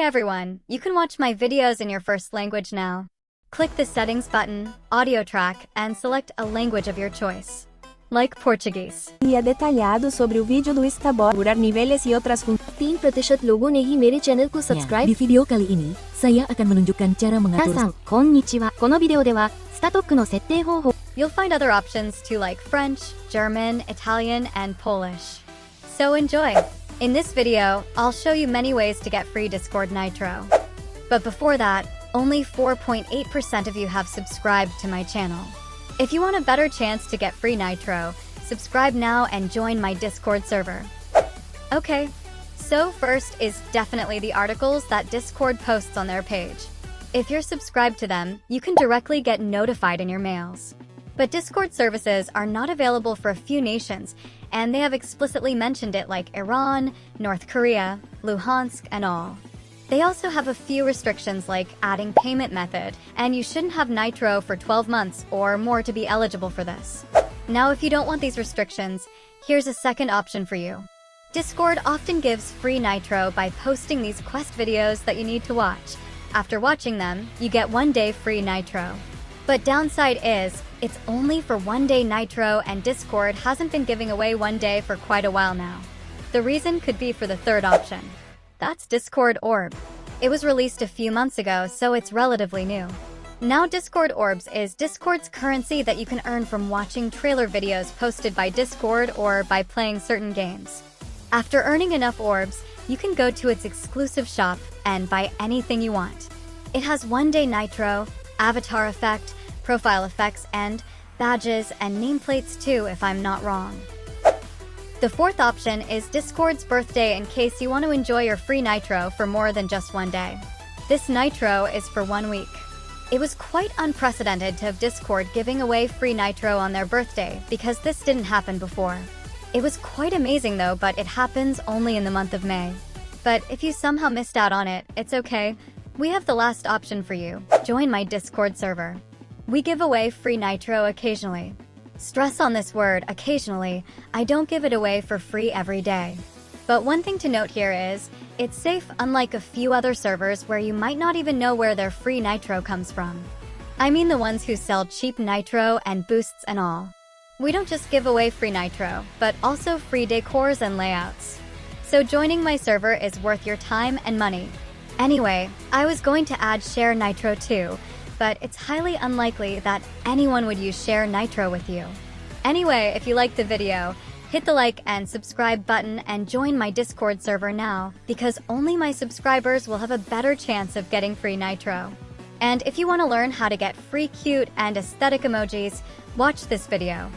everyone, you can watch my videos in your first language now. Click the settings button, audio track, and select a language of your choice. Like Portuguese. E detalhado sobre o vídeo do estaborar niveles e outras funções. 3% logo ne hi mere channel ko subscribe. Di video kali ini, saya akan menunjukkan cara mengatur. 皆さん、こんにちは。このビデオでは、スタトックの設定方法。You'll find other options too, like French, German, Italian, and Polish. So enjoy! In this video, I'll show you many ways to get free Discord Nitro. But before that, only 4.8% of you have subscribed to my channel. If you want a better chance to get free Nitro, subscribe now and join my Discord server. Okay, so first is definitely the articles that Discord posts on their page. If you're subscribed to them, you can directly get notified in your mails. But Discord services are not available for a few nations, and they have explicitly mentioned it like Iran, North Korea, Luhansk, and all. They also have a few restrictions like adding payment method, and you shouldn't have Nitro for 12 months or more to be eligible for this. Now, if you don't want these restrictions, here's a second option for you. Discord often gives free Nitro by posting these quest videos that you need to watch. After watching them, you get 1 day free Nitro. But downside is, it's only for 1 day Nitro, and Discord hasn't been giving away 1 day for quite a while now. The reason could be for the third option. That's Discord Orb. It was released a few months ago, so it's relatively new. Now Discord Orbs is Discord's currency that you can earn from watching trailer videos posted by Discord or by playing certain games. After earning enough orbs, you can go to its exclusive shop and buy anything you want. It has 1 day Nitro, avatar effect, profile effects, and badges and nameplates too, if I'm not wrong. The fourth option is Discord's birthday, in case you want to enjoy your free Nitro for more than just 1 day. This Nitro is for 1 week. It was quite unprecedented to have Discord giving away free Nitro on their birthday, because this didn't happen before. It was quite amazing though, but it happens only in the month of May. But if you somehow missed out on it, it's okay. We have the last option for you. Join my Discord server. We give away free Nitro occasionally. Stress on this word, occasionally. I don't give it away for free every day. But one thing to note here is, it's safe, unlike a few other servers where you might not even know where their free Nitro comes from. I mean the ones who sell cheap Nitro and boosts and all. We don't just give away free Nitro, but also free decors and layouts. So joining my server is worth your time and money. Anyway, I was going to add Share Nitro too, but it's highly unlikely that anyone would use Share Nitro with you. Anyway, if you liked the video, hit the like and subscribe button and join my Discord server now, because only my subscribers will have a better chance of getting free Nitro. And if you want to learn how to get free cute and aesthetic emojis, watch this video.